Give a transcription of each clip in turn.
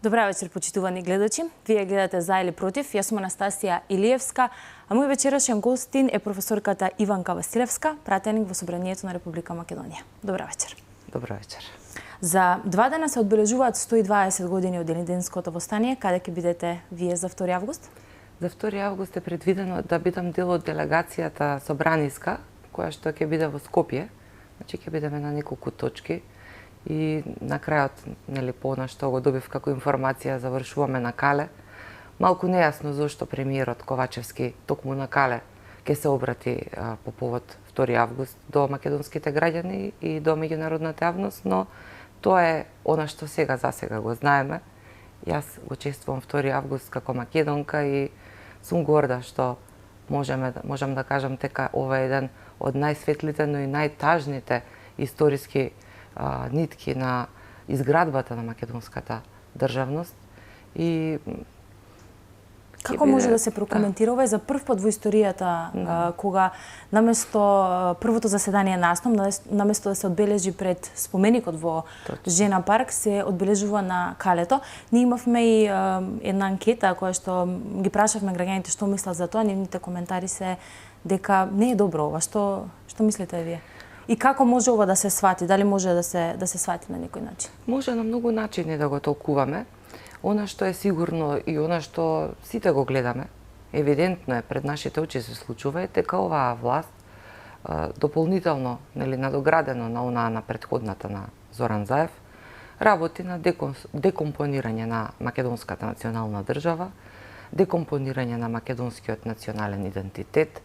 Добра вечер, почитувани гледачи. Вие гледате За или против. Јас сум Анастасија Илиевска, а мој вечерашен гостин е професорката Иванка Василевска, пратеник во Собранието на Република Македонија. Добра вечер. Добра вечер. За 2 дена се одбележуваат 120 години од Илинденското востание. Каде ќе бидете вие за 2 август? За 2 август е предвидено да бидам дел од делегацијата собраниска, која што ќе биде во Скопје. Значи ќе бидеме на неколку точки и на крајот, нели, по она што го добив како информација, завршуваме на Кале. Малку нејасно зошто премиерот Ковачевски токму на Кале ќе се обрати по повод 2 август до македонските граѓани и до меѓународната јавност, но тоа е она што сега го знаеме. Јас го чествувам 2 август како македонка и сум горда што можам да кажам дека ова е еден од најсветлите, но и најтажните историски нитки на изградбата на македонската државност. И како може да се прокоментира за прв пат во историјата, кога наместо првото заседание на АСНОМ, наместо да се одбележи пред споменикот во Жена парк, се одбележува на Калето. Ние имавме и една анкета која што ги прашавме граѓаните што мислат за тоа. Нивните коментари се дека не е добро ова. Што мислите вие? И како може ова да се свати? Дали може да се свати на некој начин? Може на многу начини да го толкуваме. Она што е сигурно и она што сите го гледаме, евидентно е пред нашите очи се случува, е дека оваа власт дополнително, нели, надоградено на онаа на претходната на Зоран Заев, работи на декомпонирање на македонската национална држава, декомпонирање на македонскиот национален идентитет,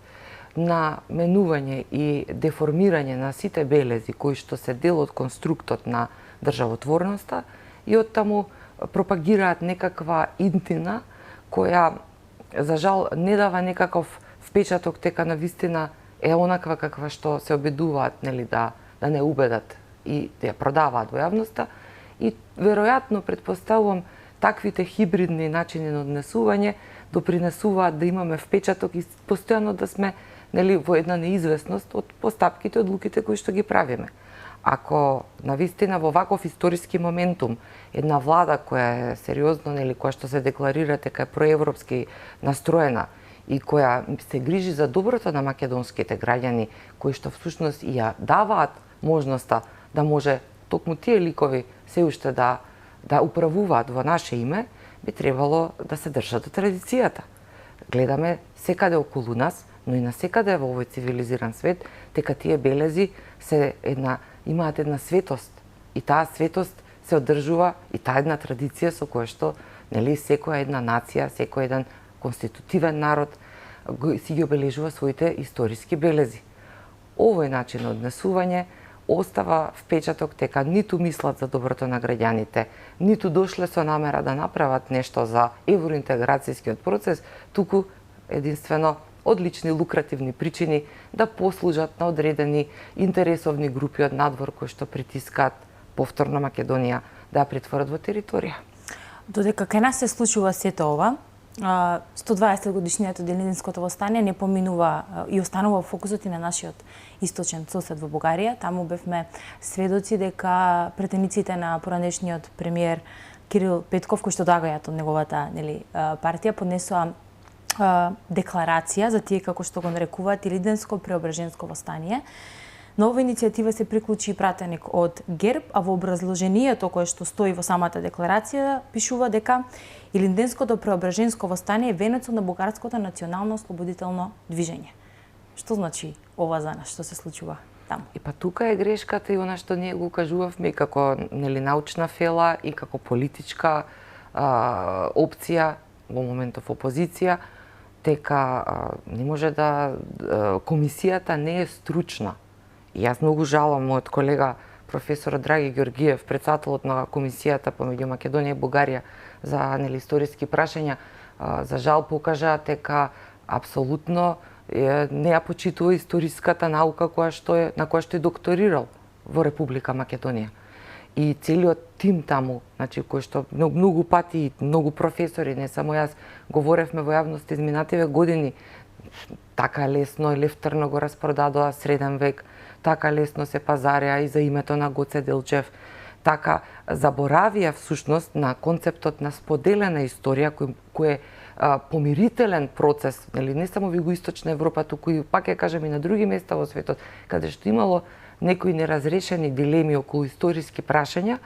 на менување и деформирање на сите белези кои што се дел од конструктот на државотворноста и оттаму пропагираат некаква интина која, за жал, не дава некаков впечаток дека на вистина е онаква каква што се обидуваат, нели, да не убедат и да ја продаваат во јавноста. И веројатно претпоставувам таквите хибридни начини на однесување допринесуваат да имаме впечаток и постојано да сме, нели, во една неизвестност од постапките, одлуките кои што ги правиме. Ако навистина во ваков историски моментум една влада која е сериозно, нели, која што се декларира дека е проевропски настроена и која се грижи за доброто на македонските граѓани, кои што всушност и ја даваат можноста да може токму тие ликови се уште да управуваат во наше име, би требало да се држат до традицијата. Гледаме секаде околу нас, но и насекаде во овој цивилизиран свет, дека тие белези имаат една светост и таа светост се одржува и таа една традиција со која што, нели, секоја една нација, секој еден конститутивен народ си ги обележува своите историски белези. Овој начин на однесување остава впечаток дека ниту мислат за доброто на граѓаните, ниту дошле со намера да направат нешто за евроинтеграцијскиот процес, туку единствено од лични лукративни причини да послужат на одредени интересовни групи од надвор кои што притискаат повторно Македонија да ја претворат во територија. Додека кај нас се случува сето ова, 120 годишнината од Илинденското востание не поминува и останува во фокусот и на нашиот источен сосед во Бугарија. Таму бевме сведоци дека претениците на поранешниот премиер Кирил Петков, кои што доагајат од неговата, нели, партија, поднесоа декларација за тие, како што го нарекуваат, Илинденско преображенско востание. На оваа иницијатива се приклучи и пратеник од ГЕРБ, а во образложението кое што стои во самата декларација пишува дека Илинденското преображенско востание е венецот на бугарското национално ослободително движење. Што значи ова за нас, што се случува таму? И па тука е грешката и она што ние го кажувавме и како, нели, научна фела и како политичка опција во моментов опозиција, дека не може да комисијата не е стручна. И јас многу жалам мојот колега професор Драги Ѓоргиев, председателот на комисијата помеѓу Македонија и Бугарија за, нели, историски прашања, за жал покажа дека апсолутно не ја почитува историската наука на која што е докторирал во Република Македонија. И целиот тим таму, значи, кој што многу пати, многу професори, не само јас, говоревме во јавност изминативе години, така лесно Левтерно го распродадоа среден век, така лесно се пазарија и за името на Гоце Делчев, така заборавија всушност на концептот на споделена историја кој е помирителен процес, нели, не само во Југоисточна Европа, туку и пак ја кажам и на други места во светот, каде што имало некои неразрешени дилеми околу историски прашања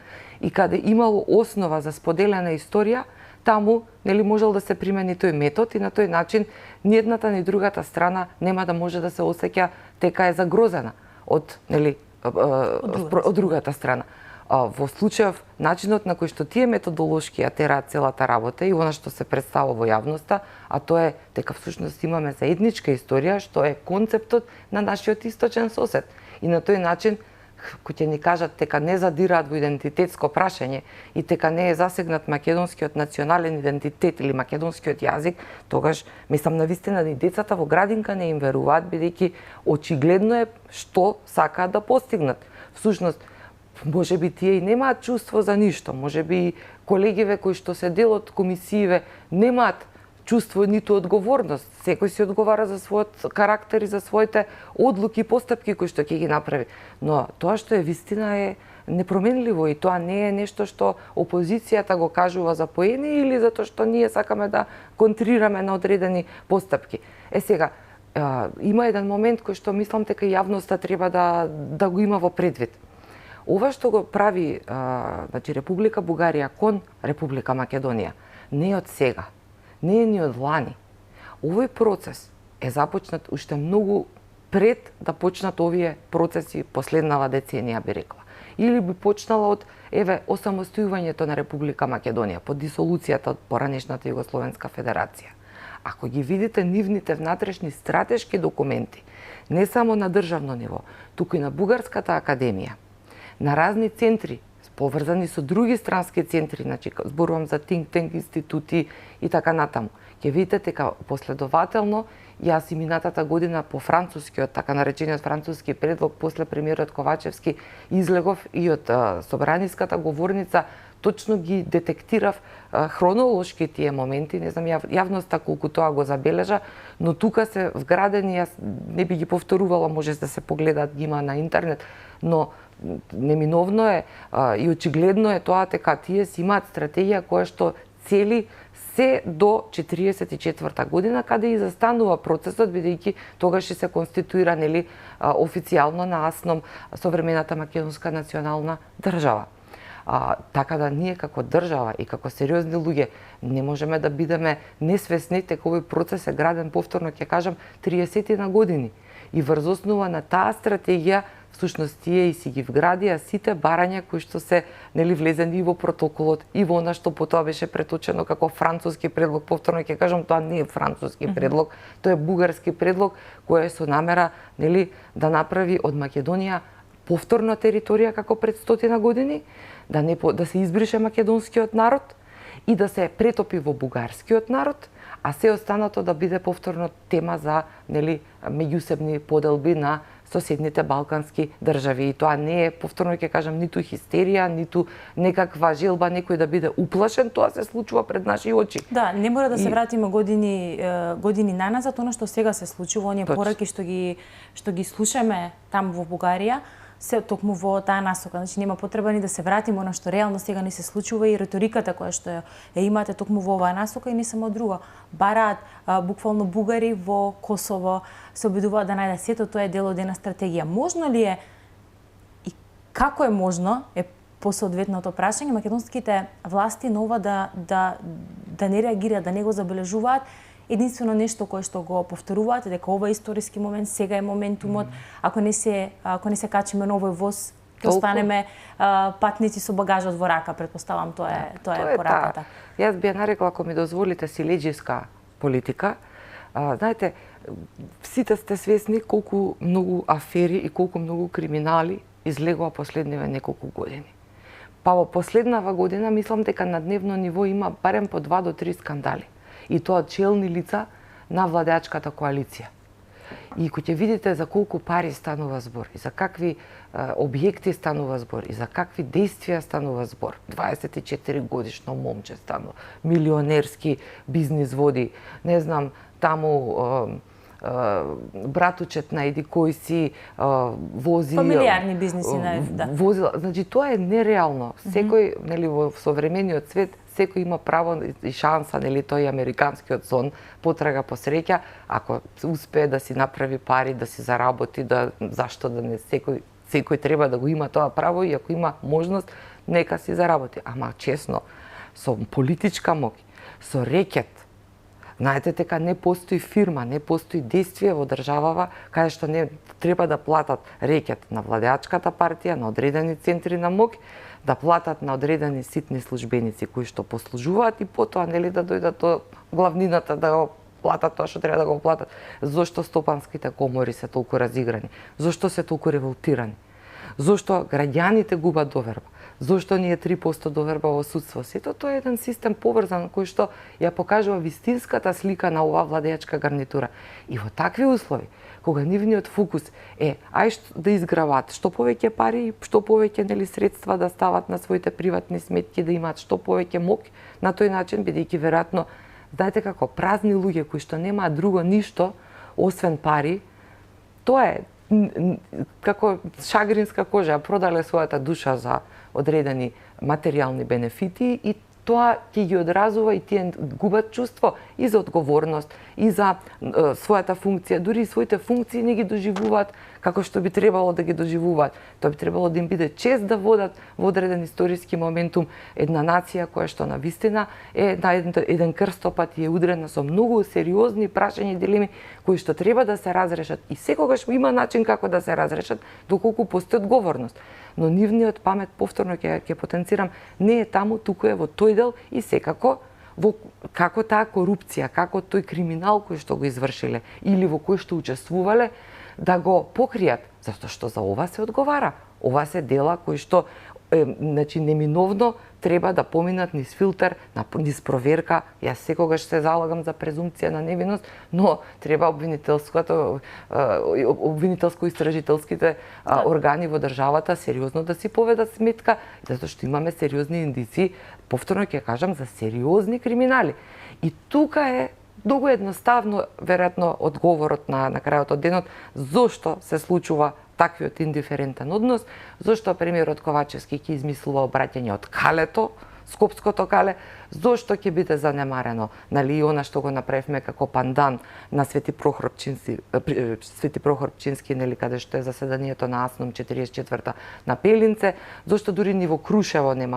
и каде имало основа за споделена историја, таму нели можел да се примени тој метод и на тој начин ни едната ни другата страна нема да може да се осеќа дека е загрозена од нели од другата страна. Во случајов начинот на кој што тие методолошки ја тераат целата работа и она што се представува во јавноста, а тоа е дека всушност имаме заедничка историја што е концептот на нашиот источен сосед. И на тој начин кој ќе ни кажат дека не задираат во идентитетско прашање и дека не е засегнат македонскиот национален идентитет или македонскиот јазик, тогаш мислам навистина и децата во градинка не им веруваат, бидејќи очигледно е што сакаат да постигнат. Всушност, можеби тие и немаат чувство за ништо, можеби колегиве кои што се дел од комисииве немаат чувство ниту одговорност. Секој си одговара за својот карактер и за своите одлуки и постапки кои што ќе ги направи. Но тоа што е вистина е непроменливо и тоа не е нешто што опозицијата го кажува за поени или затоа што ние сакаме да контрираме на одредени постапки. Сега, има еден момент кој што мислам дека јавноста треба да го има во предвид. Ова што го прави значи Република Бугарија кон Република Македонија не е од сега, не е ни од лани. Овој процес е започнат уште многу пред да почнат овие процеси последнава деценија, би рекла. Или би почнала од осамостојувањето на Република Македонија, под дисолуцијата од поранешната Југословенска федерација. Ако ги видите нивните внатрешни стратешки документи, не само на државно ниво, туку и на Бугарската академија, на разни центри, поврзани со други странски центри, значи зборувам за think tank институти и така натаму. Ќе видите дека последователно јас и минатата година по францускиот, така наречениот француски предлог, после премиерот Ковачевски, излегов и од собраниската говорница, точно ги детектирав хронолошки тие моменти, не знам јавноста колку тоа го забележа, но тука се вградени, јас не би ги повторувала, може да се погледаат, ги има на интернет, но неминовно е и очигледно е тоа дека тие си имаат стратегија која што цели се до 44-та година, каде и застанува процесот, бидејќи тогаш се конституира нели официјално на АСНОМ современата македонска национална држава. Така да ние како држава и како сериозни луѓе не можеме да бидеме несвесни дека овој процес е граден, повторно ќе кажам, 30 на години. И врз основа на таа стратегија всушност тие и си ги вградија сите барања кои што се нели влезени и во протоколот и во она што потоа беше преточено како француски предлог. Повторно ќе кажам, тоа не е француски предлог, тоа е бугарски предлог кој е со намера нели да направи од Македонија повторна територија како пред 100 години, да се избрише македонскиот народ и да се претопи во бугарскиот народ, а се останато да биде повторно тема за нели меѓусебни поделби на соседните балкански држави. И тоа не е, повторно ќе кажам, ниту хистерија, ниту некаква желба некој да биде уплашен, тоа се случува пред наши очи. Да, не мора да се вратиме години наназад, она што сега се случува, оние пораки што ги слушаме таму во Бугарија, се токму во таа насока. Значи нема потреба ни да се вратиме она што реално сега ни се случува и риториката која што ја имате токму во оваа насока и не само друго. Бараат буквално бугари во Косово, се обидуваат да најдат сето, тоа е дел од една стратегија. Можно ли е и како е можно е по соодветното прашање македонските власти на ова да не реагираат, да не го забележуваат? Единствено нешто кое што го повторуваат е дека ова е историски момент, сега е моментумот, ако не се качиме на овој воз, ќе останеме патници со багажот во рака, претпоставам тоа е пораката. Јас би ја нарекла, ако ми дозволите, силеџиска политика. Знаете, сите сте свесни колку многу афери и колку многу криминали излегува последниве неколку години. Па во последнава година мислам дека на дневно ниво има барем по 2 до 3 скандали. И тоа челни лица на владеачката коалиција. И кога ќе видите за колку пари станува збор, и за какви објекти станува збор, и за какви действија станува збор, 24 годишно момче станува, милионерски бизнис води, не знам, таму братучет на еди кој си вози Фамилиарни бизниси да. возила, значи тоа е нереално. Секој, нели, во современиот свет секој има право и шанса, нели, тој американскиот сон, потрага по среќа, ако успее да си направи пари, да си заработи, да зашто да не секој треба да го има тоа право и ако има можност, нека си заработи. Ама честно, со политичка моќ, со рекет, знаете дека не постои фирма, не постои действие во државава каде што не треба да платат рекет на владеачката партија, на одредени центри на моќ, да платат на одредени ситни службеници кои што послужуваат и потоа, нели, да дојдат до главнината да го платат тоа што треба да го платат. Зошто стопанските комори се толку разиграни? Зошто се толку револтирани? Зошто граѓаните губат доверба? Зошто ни е 3% доверба во судство? Сето тоа е еден систем поврзан кој што ја покажува вистинската слика на оваа владеачка гарнитура. И во такви услови, кога нивниот фокус е да изграват што повеќе пари, што повеќе, нели, средства да стават на своите приватни сметки, да имаат што повеќе моќ на тој начин, бидејќи веројатно, знаете како, празни луѓе кои што немаат друго ништо освен пари, тоа е како шагринска кожа, продале својата душа за одредени материјални бенефити и тоа ќе ги одразува и тие губат чувство и за одговорност, и за својата функција, дури и своите функции не ги доживуваат како што би требало да ги доживуваат. Тоа би требало да им биде чест да водат во одреден историски моментум една нација која што на вистина е на еден крстопат и е удрена со многу сериозни прашања и дилеми кои што треба да се разрешат и секогаш има начин како да се разрешат доколку постои одговорност. Но нивниот памет, повторно ќе потенцирам, не е таму, туку е во тој дел и секако како таа корупција, како тој криминал кој што го извршиле или во кој што учествувале, да го покријат, затоа што за ова се одговара. Ова се дела кои што значи неминовно треба да поминат низ филтер, низ проверка. Јас секогаш се залагам за презумпција на невиност, но треба обвинителско-истражителските органи во државата сериозно да си поведат сметка, затоа што имаме сериозни индици, повторно ќе кажам, за сериозни криминали. И тука е многу едноставно, веројатно, одговорот на крајот од денот, зошто се случува таквиот индиферентен однос, зошто премиерот Ковачевски ќе измислува обраќање од калето, Скопското кале, зошто ќе биде занемарено, нали, она што го направивме како пандан на Свети Прохор Пчински, нели, каде што е заседанието на АСНОМ 44-та на Пелинце, зошто дури ни во Крушево не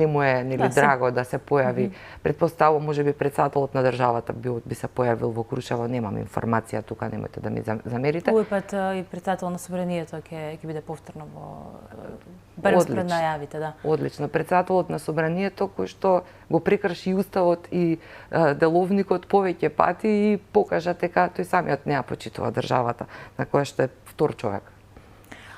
му е, нели, драго да се појави. Претпоставувам, можеби председателот на државата би се појавил во Крушево, немам информација тука, немојте да ми замерите. Овој пат и председател на Собранието ќе биде повторно во брз пред најавите, да. Одлично. Председателот на Собранието кој што го прекрши и уставот и деловникот повеќе пати и покажа дека тој самиот не ја почитува државата, на која што е втор човек.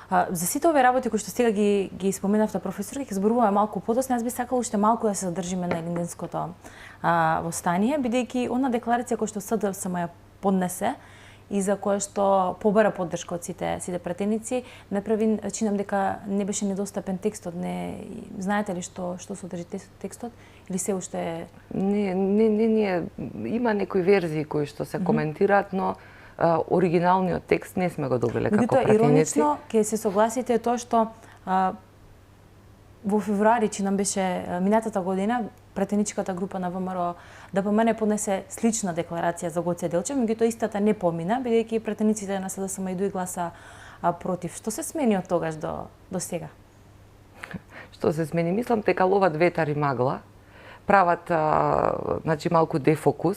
За сите овие работи кои што сега ги споменавте, професор, ќе зборуваме малку подоцна. Јас би сакала уште малку да се задржиме на Илинденското востание, бидејќи она декларација која што СДСМ ја поднесе и за која што побара поддршка од сите пратеници, направи, чинам дека не беше недостапен текстот. Не знаете ли што содржи текстот или се уште Не, има некои верзии кои што се коментираат, но оригиналниот текст не сме го добиле како пратеници. Иронично ќе се согласите тоа што во февруари, чинам беше минатата година, пратеничката група на ВМРО ДПМН поднесе слична декларација за Гоце Делчев, меѓутоа истата не помина, бидејќи пратениците на СДСМ и гласа против. Што се смени од тогаш до сега? Што се смени? Мислам дека ловат ветар и магла, прават значи малку дефокус,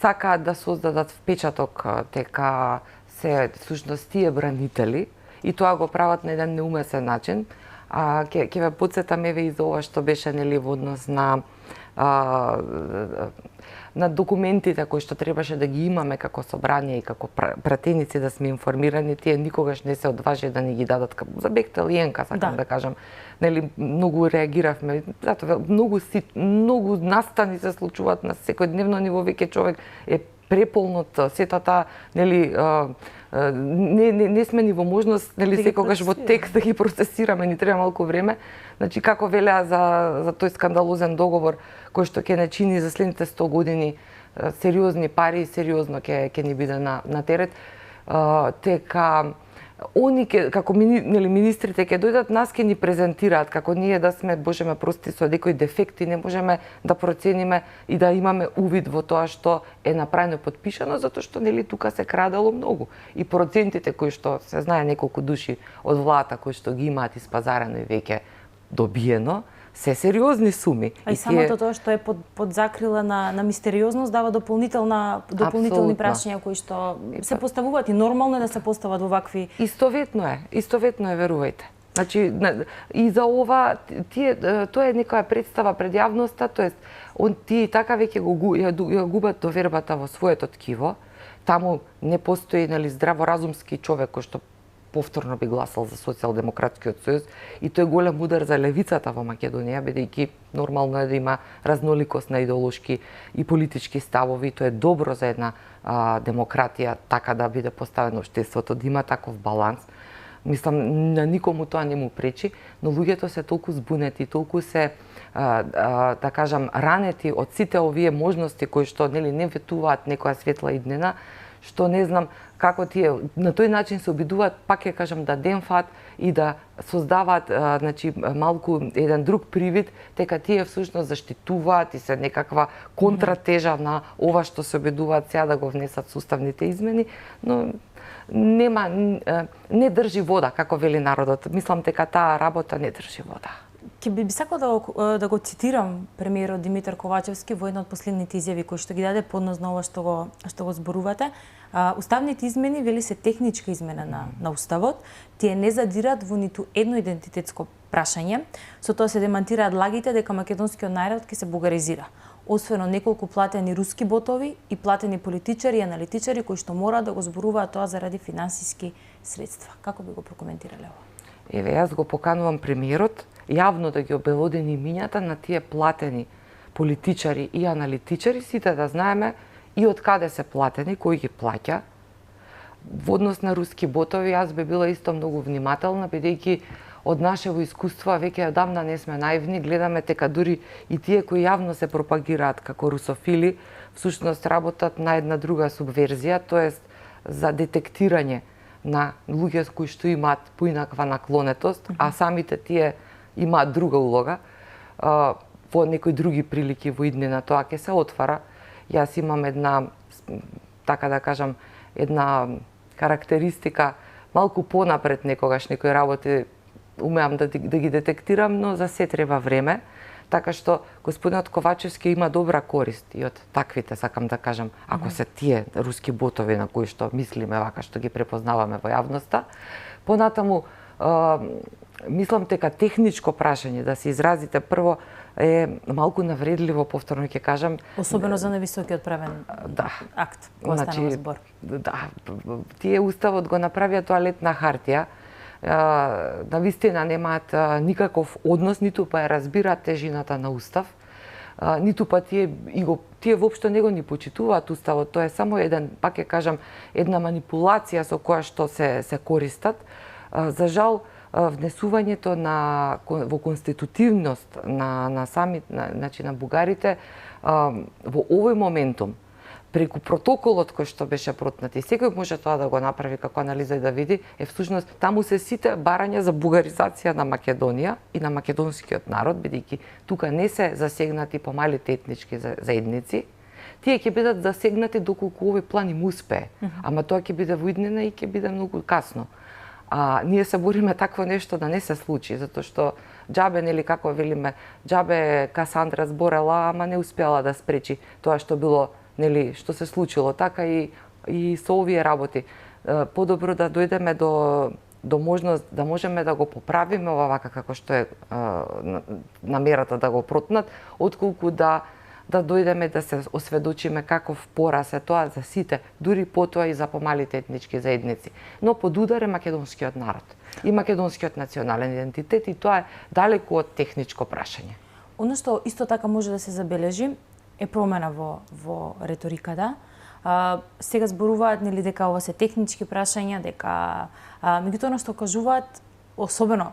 сакаат да создадат впечаток дека се всушност тие бранители и тоа го прават на еден неумесен начин. Ќе ве потсетам еве и за ова што беше, нели, во однос на документите кои што требаше да ги имаме како собрание и како пратеници да сме информирани, тие никогаш не се одважи да ни ги дадат за Бехтел и Енка, сакам да кажам. Нели, многу реагиравме, затоа многу настани се случуваат на секојдневно ниво, веќе човек е преполнот сета таа, нели, не сме ни во можност, нели, секогаш во текст да ги процесираме, ни треба малку време. Значи, како велеа за тој скандалозен договор кој што ќе не чини за следните 100 години сериозни пари и сериозно ќе ни биде на терет, дека они како министрите ќе дојдат, нас ќе ни презентираат како ние да сме, Боже ме прости, со некои дефекти, не можеме да процениме и да имаме увид во тоа што е направено и подпишано, затоа што тука се крадало многу. И процентите кои што се знае неколку души од владата кои што ги имаат испазарено и веќе добиено, се сериозни суми. А и самото тоа што е под закрила на мистериозност дава дополнителни прашања кои што се поставуваат и нормално е да се постават во вакви. Истоветно е, верувајте. Значи и за ова тоа е некоја представа пред јавноста, тоест тие така веќе ја губат довербата во своето ткиво. Таму не постои здраворазумски човек кој што повторно би гласал за Социјалдемократскиот сојуз и тој голем удар за левицата во Македонија, бидејќи нормално е да има разноликост на идеолошки и политички ставови, тоа е добро за една демократија, така да биде поставено општеството, да има таков баланс. Мислам, на никому тоа не му пречи, но луѓето се толку збунети, толку се да кажам ранети од сите овие можности кои што не ветуваат некоја светла иднина, што не знам како тие на тој начин се обидуваат, пак ќе кажам, да демфат и да создаваат малку еден друг привид, дека тие всушност заштитуваат и се некаква контратежа на ова што се обидуваат сега да го внесат суставните измени, но не држи вода, како вели народот. Мислам дека таа работа не држи вода. Ќе би сакал да го цитирам премиерот Димитар Ковачевски во една од последните изјави кои што ги даде поднос на ова што го зборувате. Уставните измени, вели, се техничка измена на уставот, тие не задират во ниту едно идентитетско прашање, со тоа се демантираат лагите дека македонскиот народ ќе се бугаризира. Освено неколку платени руски ботови и платени политичари и аналитичари кои што мораат да го зборуваат тоа заради финансиски средства. Како би го прокоментирале ова? Еве, јас го поканувам премиерот јавно да ги обелодени имињата на тие платени политичари и аналитичари, сите да знаеме и од каде се платени, кој ги плаќа. Во однос на руски ботови, јас би била исто многу внимателна, бидејќи од нашево искуство веќе одамна не сме наивни, гледаме дека дури и тие кои јавно се пропагираат како русофили, всушност работат на една друга субверзија, тоест за детектирање на луѓе кои што имаат поинаква наклонетост, а самите тие имаат друга улога. Во некои други прилики во иднина тоа ќе се отвара. Јас имам една, така да кажам, една карактеристика малку понапред некогаш некои работи умеам да ги детектирам, но за се треба време. Така што господинот Ковачевски има добра корист и од таквите, сакам да кажам, ако се тие руски ботови на кои што мислиме вака што ги препознаваме во јавноста. Понатаму, мислам дека техничко прашање да се изразите прво е малку навредливо, повторно ќе кажам. Особено за невисокиот правен акт, кој станува збор. Да, тие уставот го направија тоалетна хартија, навистина немаат никаков однос, ниту па ја разбираат тежината на устав, ниту па тие воопшто не го ни почитуваат уставот, тоа е само еден, пак ќе кажам, една манипулација со која што се користат. За жал, внесувањето во конститутивност на бугарите во овој моментум, преку протоколот кој што беше протнат, и секој може тоа да го направи како анализа и да види, е всушност таму се сите барања за бугаризација на Македонија и на македонскиот народ, бидејќи тука не се засегнати помалите етнички заедници, тие ќе бидат засегнати доколку овој план им успее, ама тоа ќе биде во иднина и ќе биде многу касно. Ние се бориме такво нешто да не се случи, затоа што џабе, како велиме, џабе Касандра зборела, ама не успеала да спречи тоа што било, што се случило, така и со овие работи. Подобро да дојдеме до можност да можеме да го поправиме ова вака како што е намерата да го протнат, отколку да дојдеме да се осведочиме каков пораз е тоа за сите, дури потоа и за помалите етнички заедници. Но под удар е македонскиот народ и македонскиот национален идентитет, и тоа е далеку од техничко прашање. Оно што исто така може да се забележи е промена во реториката. Сега зборуваат дека ова се технички прашања, дека меѓутоа оно што кажуваат, особено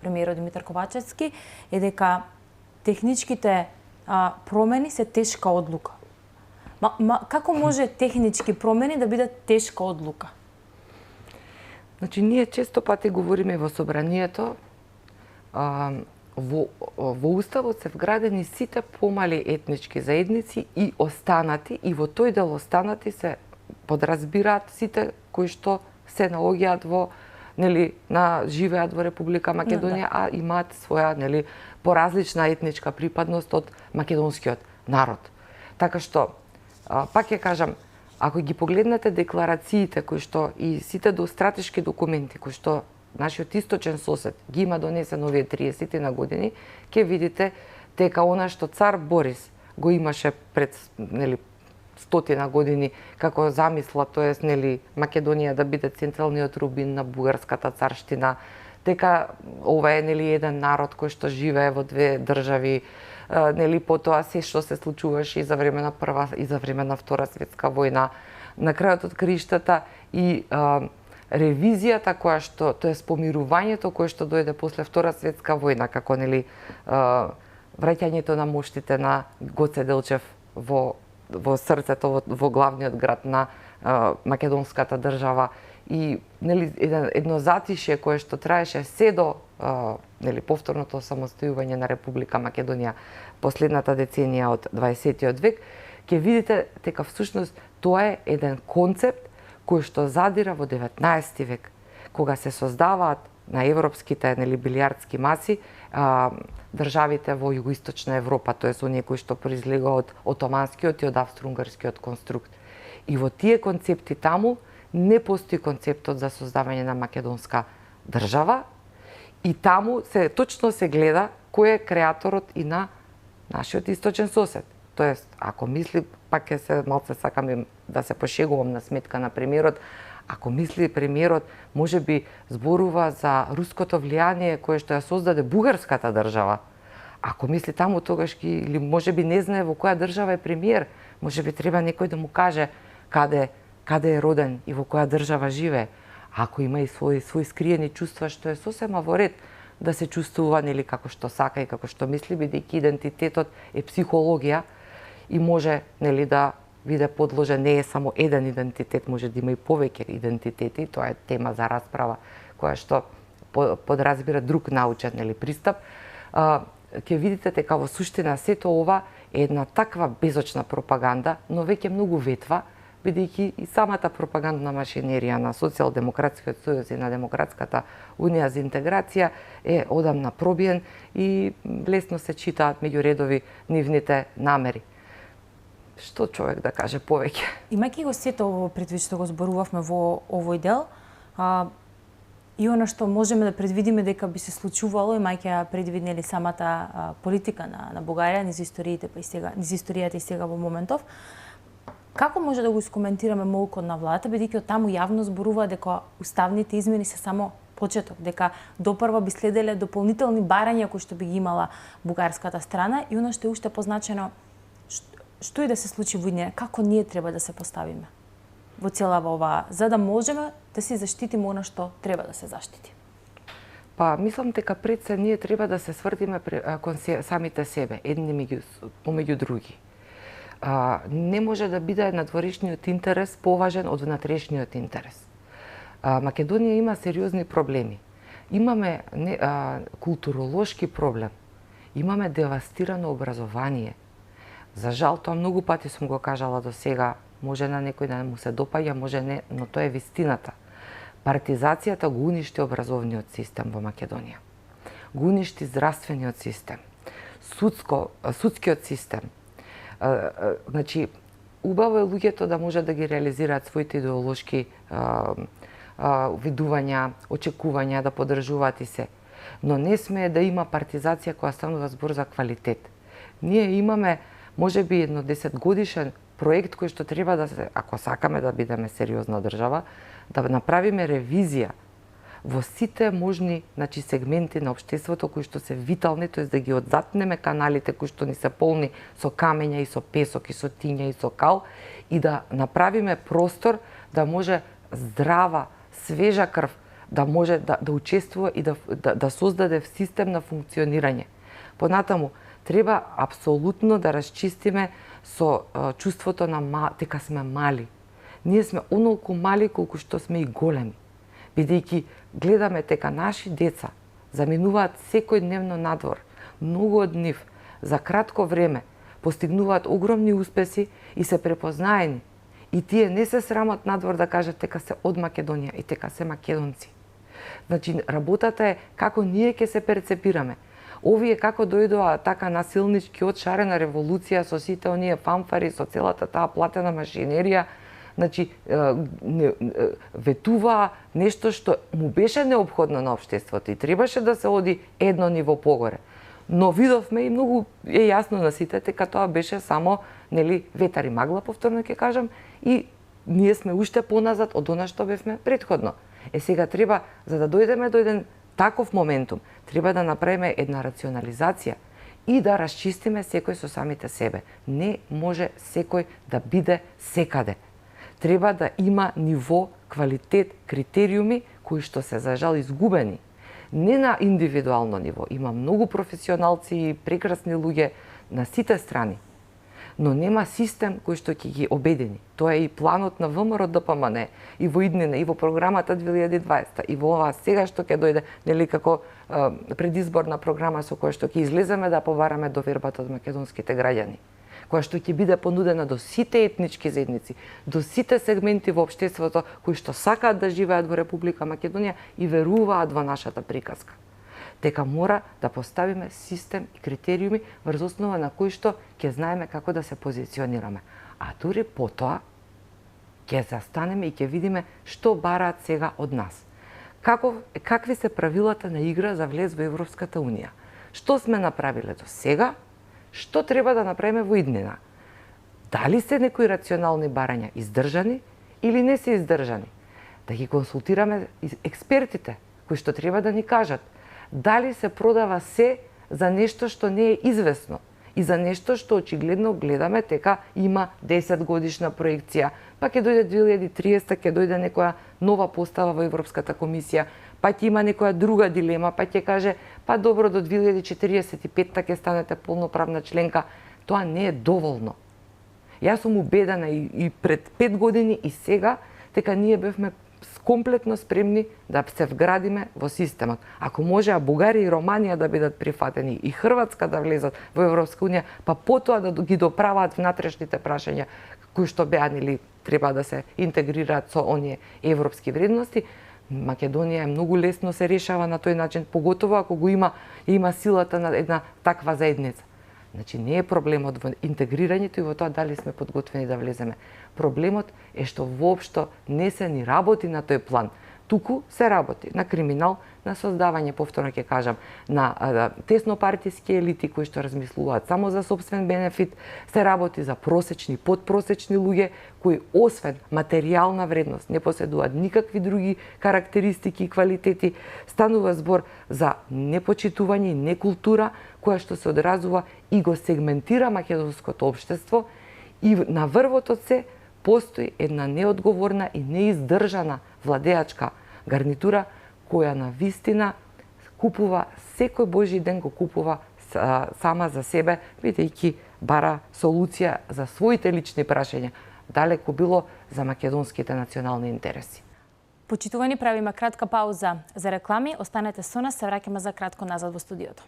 премиерот Димитар Ковачевски, е дека техничките промени се тешка одлука. Како може технички промени да бидат тешка одлука? Значи, ние често пати говориме во собранието, во Уставот се вградени сите помали етнички заедници и останати, и во тој дел останати се подразбираат сите кои што се наоѓаат во, живеат во Република Македонија, а имаат своја, поразлична етничка припадност од македонскиот народ. Така што, пак ќе кажам, ако ги погледнете декларациите кои што и сите стратешки документи кои што нашиот источен сосед ги има донесен овие 30 на години, ќе видите дека она што цар Борис го имаше пред стотина години како замисла, тоест Македонија да биде централниот рубин на бугарската царштина, дека ова е еден народ кој што живее во две држави, потоа се што се случуваше и за време на Прва и за време на Втора светска војна, на крајот од краиштата и ревизијата која што, тоест помирувањето кое што дојде после Втора светска војна, како враќањето на моштите на Гоце Делчев во срцето, во главниот град на македонската држава и едно затишје кое што траеше се до повторното самостојување на Република Македонија последната деценија од 20 век, ќе видите дека всушност тоа е еден концепт кој што задира во 19 век, кога се создаваат на европските билијардски маси државите во југоисточна Европа, тоест оние кои што произлега од отоманскиот и од австро-унгарскиот конструкт. И во тие концепти таму не постои концептот за создавање на македонска држава и таму точно се гледа кој е креаторот и на нашиот источен сосед. Тоест, ако мисли, пак ќе се малце сакам да се пошегувам на сметка на премиерот, ако мисли премиерот, можеби зборува за руското влијание кое што ја создаде бугарската држава. Ако мисли таму, тогаш или можеби не знае во која држава е премиер, можеби треба некој да му каже каде е роден и во која држава живее. Ако има и свои скриени чувства, што е сосема во ред да се чувствува како што сака и како што мисли, бидејќи идентитетот е психологија и може да биде подложен, не е само еден идентитет, може да има и повеќе идентитети, тоа е тема за расправа која што подразбира друг научен пристап. Ќе видите дека во суштина сето ова е една таква безочна пропаганда, но веќе многу ветва, бидејќи и самата пропагандна машинерија на Социјалдемократскиот сојуз и на Демократската унија за интеграција е одамна пробиен и лесно се читаат меѓу редови нивните намери. Што човек да каже повеќе? Имајќи го сето ово предвид што го зборувавме во овој дел, и она што можеме да предвидиме дека би се случувало, имајќи предвиднели самата политика на Бугарија, низ историјата и сега во моментов, како може да го искоментираме молкот на владата, бидејќи од таму јавно зборува дека уставните измени се само почеток, дека допрва би следеле дополнителни барања кои што би ги имала бугарската страна и она што е уште позначено, што и да се случи во иднина, како ние треба да се поставиме во целава оваа, за да можеме да си заштитиме она што треба да се заштити? Па, мислам дека пред се ние треба да се сврдиме кон самите себе, едни помеѓу други. Не може да биде надворешниот интерес поважен од внатрешниот интерес. Македонија има сериозни проблеми. Имаме културолошки проблем. Имаме девастирано образование. За жал, тоа многу пати сум го кажала до сега, може на некој да му се допаѓа, може не, но тоа е вистината. Партизацијата го уништи образовниот систем во Македонија. Го уништи здравствениот систем, судскиот систем. Значи, убаво е луѓето да може да ги реализираат своите идеолошки видувања, очекувања, да поддржуваат и се. Но не смее да има партизација која станува збор за квалитет. Ние имаме можеби едно 10 годишен проект кој што треба да се, ако сакаме да бидеме сериозна држава, да направиме ревизија во сите можни сегменти на општеството кои што се витални, тоест да ги одзатнеме каналите кои што ни се полни со камења и со песок и со тиња и со кал и да направиме простор да може здрава, свежа крв да може да учествува и да создаде систем на функционирање. Понатаму треба апсолутно да расчистиме со чувството на дека сме мали. Ние сме онолку мали колку што сме и големи. Бидејќи гледаме дека наши деца заминуваат секојдневно надвор, многу од нив за кратко време постигнуваат огромни успеси и се препознаени. И тие не се срамат надвор да кажат дека се од Македонија и дека се македонци. Значи, работата е како ние ќе се перцепираме. Овие како дојдоа така насилнички од шарена револуција со сите оние фанфари, со целата таа платена машинерија, значи ветуваа нешто што му беше неопходно на општеството и требаше да се оди едно ниво погоре. Но видовме и многу е јасно на сите дека тоа беше само, нели, ветар и магла, повторно ќе кажам, и ние сме уште поназад од она што бевме претходно. Сега треба, за да дојдеме до еден таков моментум, треба да направиме една рационализација и да расчистиме секој со самите себе. Не може секој да биде секаде. Треба да има ниво, квалитет, критериуми кои што се за жал изгубени. Не на индивидуално ниво, има многу професионалци и прекрасни луѓе на сите страни, но нема систем кој што ќе ги обедини. Тоа е и планот на ВМРО ДПМН, и во иднина, и во програмата 2020, и во ова сега што ќе дојде, нели, како предизборна програма со која што ќе излеземе да побараме довербата од македонските граѓани, која што ќе биде понудена до сите етнички заедници, до сите сегменти во општеството кои што сакаат да живеат во Република Македонија и веруваат во нашата приказка. Дека мора да поставиме систем и критериуми врз основа на кои што ќе знаеме како да се позиционираме. А дури потоа ќе застанеме и ќе видиме што бараат сега од нас. Какви се правилата на игра за влез во Европската Унија? Што сме направиле до сега? Што треба да направиме во иднина? Дали се некои рационални барања издржани или не се издржани? Да ги консултираме експертите кои што треба да ни кажат дали се продава се за нешто што не е известно и за нешто што очигледно гледаме дека има 10 годишна проекција, па ќе дојде 2030, ќе дојде некоја нова постава во Европската комисија, па ќе има некоја друга дилема, па ќе каже, па добро, до 2045 ќе станете полноправна членка. Тоа не е доволно. Јас сум убедена и пред 5 години и сега дека ние бевме комплетно спремни да се вградиме во системот. Ако може Бугарија и Романија да бидат прифатени и Хрватска да влезат во Европска унија, па потоа да ги доправаат внатрешните прашања кои што беа или треба да се интегрираат со оние европски вредности, Македонија е многу лесно се решава на тој начин, поготово ако го има силата на една таква заедница. Значи не е проблемот во интегрирањето и во тоа дали сме подготвени да влеземе. Проблемот е што воопшто не се ни работи на тој план. Туку се работи на криминал, на создавање, повторно ќе кажам, на теснопартиски елити кои што размислуваат само за сопствен бенефит, се работи за просечни, подпросечни луѓе кои освен материјална вредност не поседуваат никакви други карактеристики и квалитети. Станува збор за непочитување и некултура која што се одразува и го сегментира македонското општество и на врвот од се постои една неодговорна и неиздржана владеачка гарнитура која на вистина купува секој Божи ден го купува сама за себе, бидејќи бара солуција за своите лични прашања, далеку било за македонските национални интереси. Почитувани, правиме кратка пауза за реклами. Останете со нас, се враќаме за кратко назад во студиото.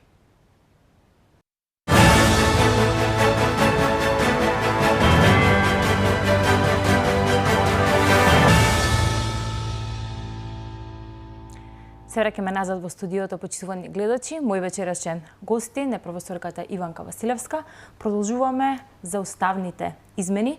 Се враќаме назад во студиото, почитувани гледачи. Мој вечерашен гостин е професорката Иванка Василевска. Продолжуваме за уставните измени.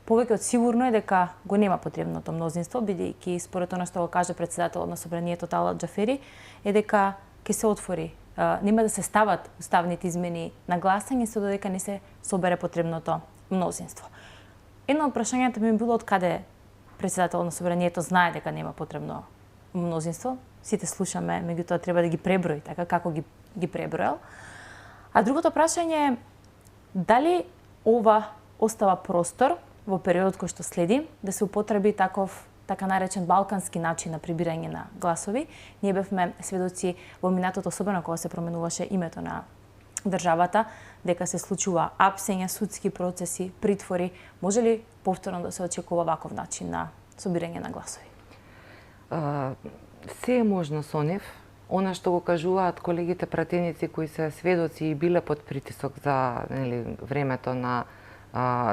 Повеќе од сигурно е дека го нема потребното мнозинство, бидејќи според она што го каже председателот на собранието Талат Џафери, е дека ќе се отвори, нема да се стават уставните измени на гласање со додека не се собере потребното мнозинство. Едно од прашањата ми било од каде председателот на собранието знае дека нема потребно мнозинство. Сите слушаме, меѓутоа треба да ги преброи, така како ги пребројал. А другото прашање е дали ова остава простор во периодот кој што следи да се употреби така наречен балкански начин на прибирање на гласови. Ние бевме сведоци во минатото, особено кога се променуваше името на државата, дека се случува апсење, судски процеси, притвори, може ли повторно да се очекува ваков начин на собирање на гласови? Се е можно со нив. Она што го кажуваат колегите пратеници кои се сведоци и биле под притисок за времето на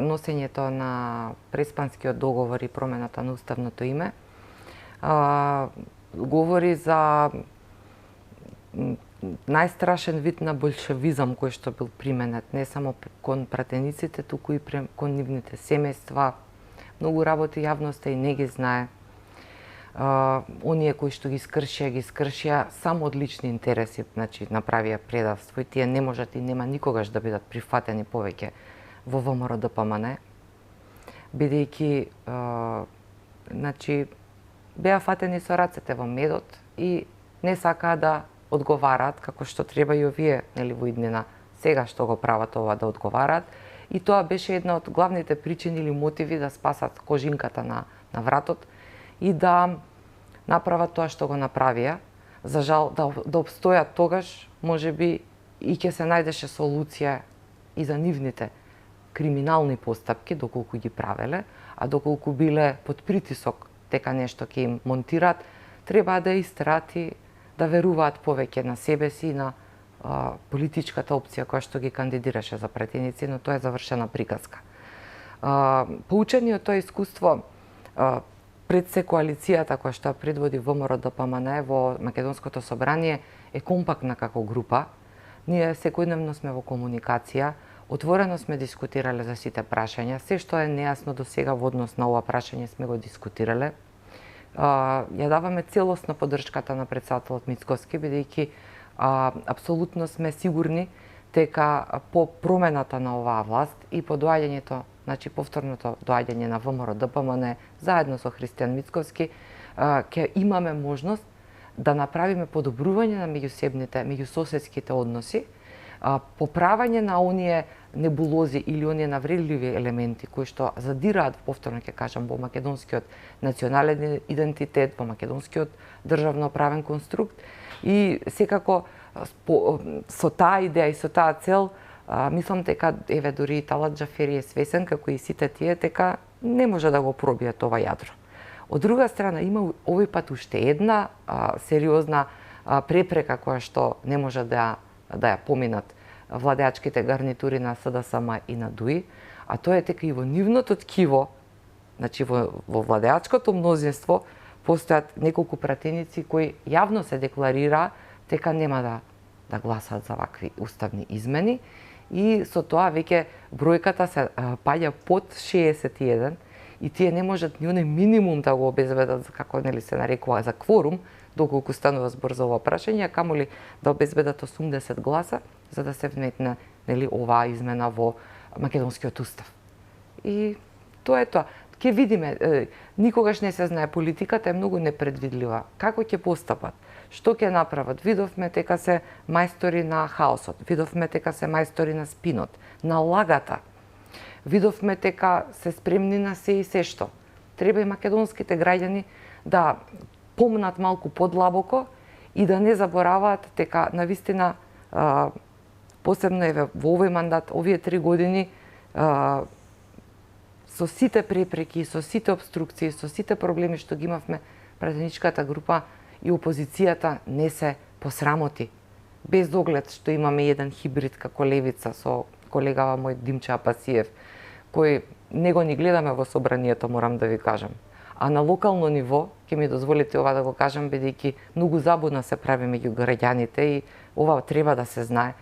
носењето на Преспанскиот договор и промената на уставното име, говори за најстрашен вид на болшевизам кој што бил применет не само кон пратениците, туку и кон нивните семејства. Многу работи јавноста и не ги знае. Оние кои што ги скршија само од лични интереси, значи направија предавство и тие не можат и нема никогаш да бидат прифатени повеќе во ВМРО-ДПМН, бидејќи значи беа фатени со рацете во медот и не сакаа да одговараат како што треба и овие во иднина сега што го прават ова да одговараат, и тоа беше една од главните причини или мотиви да спасат кожинката на вратот и да направат тоа што го направија. За жал да обстојат тогаш, можеби и ќе се најдеше солуција и за нивните криминални постапки доколку ги правеле, а доколку биле под притисок дека нешто ќе им монтираат, треба да истраат и да веруваат повеќе на себе си и на политичката опција која што ги кандидираше за пратеници, но тоа е завршена приказка. Поучени од тоа искуство, пред се коалицијата која што предводи ВМРО-ДПМН во Македонското собрание е компактна како група. Ние секојдневно сме во комуникација, отворено сме дискутирале за сите прашања, се што е нејасно до сега во однос на ова прашање сме го дискутирале. Ја даваме целосна поддршката на претседателот Мицкоски, бидејќи апсолутно сме сигурни дека по промената на оваа власт и по доаѓањето, значи повторното доаѓање на ВМРО-ДПМН заедно со Христијан Мицкоски, ќе имаме можност да направиме подобрување на меѓусоседските односи, поправање на оние небулози или оние навредливи елементи кои што задираат, повторно ќе кажам, во македонскиот национален идентитет, во македонскиот државно-правен конструкт, и секако со таа идеја и со таа цел, мислам дека еве дури и Талат Џафери е свесен, како и сите тие, дека не може да го пробијат ова јадро. Од друга страна, има овој пат уште една сериозна препрека која што не може да ја поминат владеачките гарнитури на СДСМ и на ДУИ, а тоа е дека и во нивното ткиво, значи во владеачкото мнозинство, постојат неколку пратеници кои јавно се декларираа дека нема да гласаат за вакви уставни измени, и со тоа веќе бројката се паѓа под 61, и тие не можат ни оној минимум да го обезбедат, како се нарекува, за кворум, доколку станува збор за ова прашање, а камоли да обезбедат 80 гласа за да се вметне оваа измена во македонскиот устав. И тоа е тоа. Ќе видиме, никогаш не се знае, политиката е многу непредвидлива. Како ќе постапат? Што ќе направат? Видовме дека се мајстори на хаосот, видовме дека се мајстори на спинот, на лагата. Видовме дека се спремни на се и се што. Треба и македонските граѓани да помнат малку подлабоко и да не забораваат дека навистина посебно еве во овој мандат, овие 3 години, со сите препреки, со сите обструкции, со сите проблеми што ги имавме, пратеничката група и опозицијата не се посрамоти. Без оглед што имаме еден хибрид како левица со колегава мој Димче Апасиев, кој него ни гледаме во собранието, морам да ви кажам. А на локално ниво, ќе ми дозволите ова да го кажам, бидејќи многу забудна се прави меѓу граѓаните и ова треба да се знае.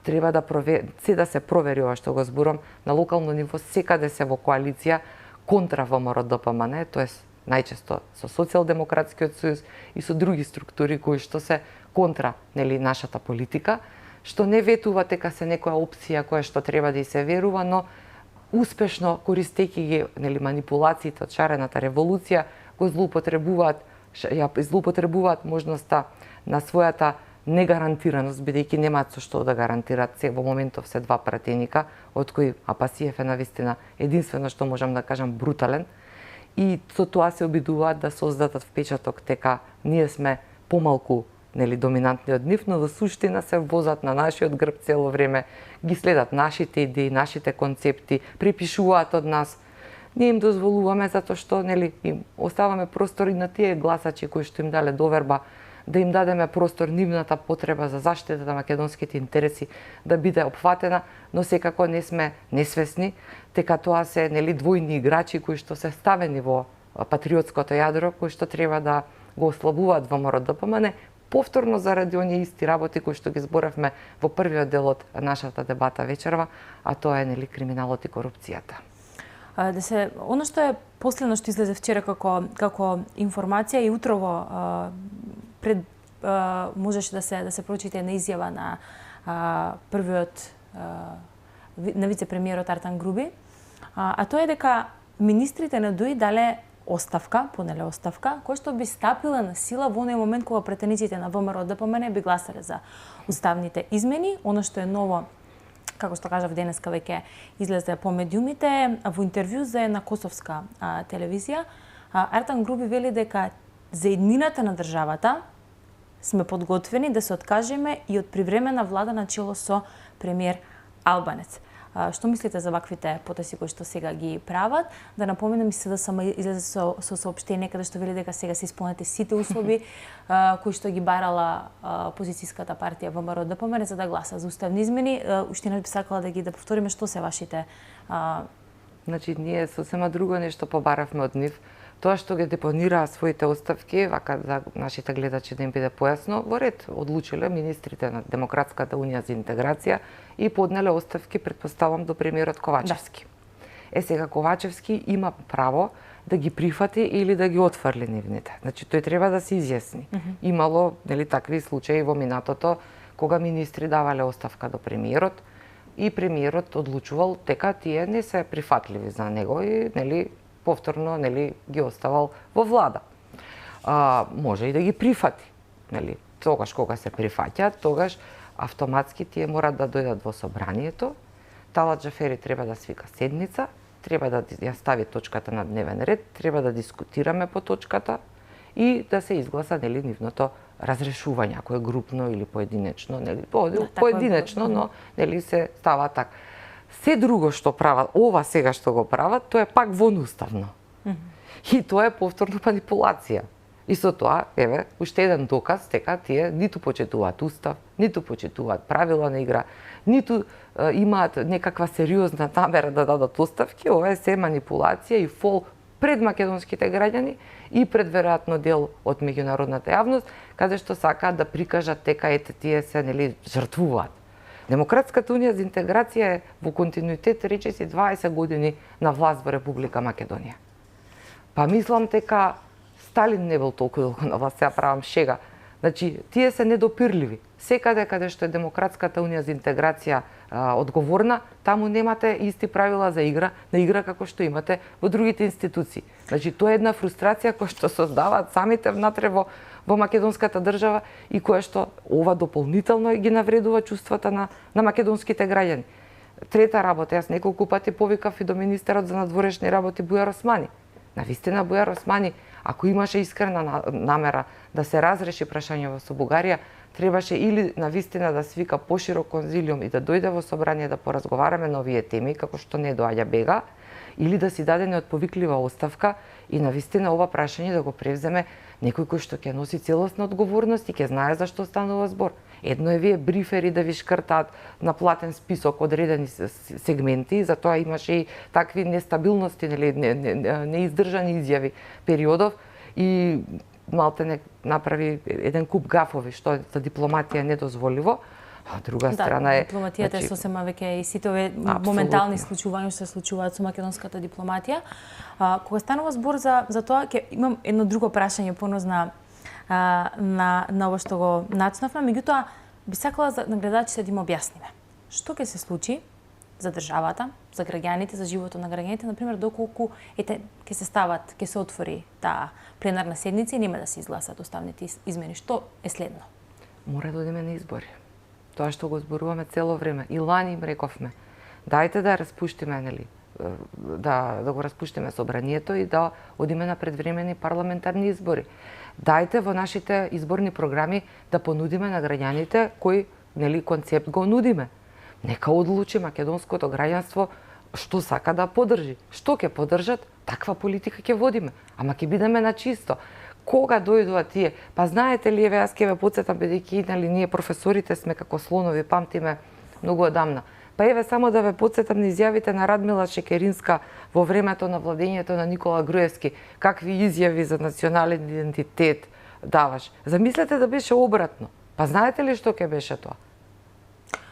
Треба да се провери ова што го зборам, на локално ниво секаде се во коалиција контра ВМРО-ДПМН, тоест најчесто со Социјалдемократскиот сојуз и со други структури кои што се контра нашата политика, што не ветува дека се некоја опција која што треба да и се верува, но успешно користејќи ги манипулациите од шарената револуција, го злоупотребуваат можноста на својата негарантираност, бидејќи немаат со што да гарантираат. Се во моментов се 2 пратеника, од кои Апасиев е навистина единствено што можам да кажам брутален, и со тоа се обидуваат да создадат впечаток дека ние сме помалку нели доминантни од нив, но во суштина се возат на нашиот грб цело време, ги следат нашите идеи, нашите концепти, припишуваат од нас. Ние им дозволуваме затоа што нели им оставаме простор и на тие гласачи кои што им дале доверба, да им дадеме простор нивната потреба за заштита на македонските интереси да биде опфатена, но секако не сме несвесни дека тоа се нели двојни играчи кои што се ставени во патриотското јадро, кои што треба да го ослабуваат ВМРО ДПМН, повторно заради оние исти работи кои што ги зборавме во првиот дел од нашата дебата вечерва, а тоа е нели криминалот и корупцијата. Оно што е последно што излезе вчера како информација и утрово можеше да се прочите на изјава на првиот на вице-премиерот Артан Груби, а тоа е дека министрите на ДУИ дале оставка, понеле оставка, која што би стапила на сила во оној момент кога претениците на ВМРО ДПМН би гласале за уставните измени. Оно што е ново, како што кажав денеска веќе излезе по медиумите, во интервју за една косовска телевизија, Артан Груби вели дека за еднината на државата сме подготвени да се откажеме и од привремена влада на чело со премиер Албанец. Што мислите за ваквите потеси кои што сега ги прават? Да напоменам и СДСМ излезе со соопштение каде што вели дека сега се исполнете сите услови кои што ги барала опозицијската партија ВМРО ДПМН за да гласа за уставни измени. Уште би сакала да повториме што се вашите Значи, ние сосема друго нешто побаравме од нив. Тоа што ги депонираа своите оставки, вака за нашите гледачи да им биде појасно, во ред одлучиле министрите на Демократската унија за интеграција и поднеле оставки, предпоставам, до премиерот Ковачевски. Да. Сега Ковачевски има право да ги прифати или да ги отфрли нивните. Значи, тој треба да се изјасни. Имало, нели, такви случаи во минатото, кога министри давале оставка до премиерот и премиерот одлучувал дека тие не се прифатливи за него и, нели, повторно нели ги оставал во влада. Може и да ги прифати, нели. Тогаш кога се прифаќаат, тогаш автоматски тие мора да дојдат во собранието. Талат Џафери треба да свика седница, треба да ја стави точката на дневен ред, треба да дискутираме по точката и да се изгласа нели нивното разрешување, ако е групно или поединечно, нели. Поединечно, но нели се става така. Се друго што прават, ова сега што го прават, тоа е пак вонуставно. И тоа е повторно манипулација. И со тоа, еве, уште еден доказ дека тие ниту почитуваат устав, ниту почитуваат правила на игра, ниту имаат некаква сериозна намера да дадат оставки. Ова е се манипулација и фол пред македонските граѓани и пред веројатно дел од меѓународната јавност, каде што сакаат да прикажат дека ете тие се нели жртвуваат. Демократската унија за интеграција е во континуитет речиси 20 години на власт во Република Македонија. Па мислам дека Сталин не бил толку долго на власт, сега правам шега. Значи, тие се недопирливи. Секаде каде што е Демократската унија за интеграција одговорна, таму немате исти правила за игра, на игра како што имате во другите институции. Значи, тоа е една фрустрација која што создаваат самите внатре во македонската држава и која што ова дополнително ги навредува чувствата на македонските граѓани. Трета работа, јас неколку пати повикав и до министерот за надворешни работи Бујар Османи. Навистина Бујар Османи, ако имаше искрена намера да се разреши прашањето со Бугарија, требаше или навистина да свика поширок конзилиум и да дојде во собрание да поразговараме на овие теми, како што не доаѓа бега, или да си даде неотповиклива оставка и навистина ова прашање да го превземе некој кој што ќе носи целосна одговорност и ќе знае за што станува збор. Едно е вие брифери да ви шкртаат на платен список одредени сегменти, затоа имаше и такви нестабилности, нели, неиздржани изјави периодов и малте направи еден куп гафови што за дипломатија недозволиво. А друга страна е дипломатијата е сосема веќе и сите овие моментални случувања што се случуваат со македонската дипломатија. Кога станува збор за тоа, ќе имам едно друго прашање понос на ова што го нацнавме, меѓутоа би сакала на гледачите да им објасниме што ќе се случи за државата, за граѓаните, за животот на граѓаните, например, доколку ќе се стават, ќе се отвори таа пленарна седница и нема да се изгласат уставните измени. Што е следно? Мора да одиме на избори. Тоа што го зборуваме цело време. И лани им рековме, дајте да распуштиме, нели, да го распуштиме собранието и да одиме на предвремени парламентарни избори. Дајте во нашите изборни програми да понудиме на граѓаните кој концепт го нудиме. Нека одлучи македонското граѓанство што сака да поддржи. Што ќе поддржат, таква политика ќе водиме. Ама ќе бидеме на чисто. Кога дојдоа тие? Па знаете ли, еве јас ќе ве потсетам, бидејќи ние професорите сме како слонови, памтиме многу одамна. Па еве само да ве потсетам на изјавите на Радмила Шекеринска во времето на владењето на Никола Груевски, какви изјави за национален идентитет даваш. Замислете да беше обратно. Па знаете ли што ќе беше тоа?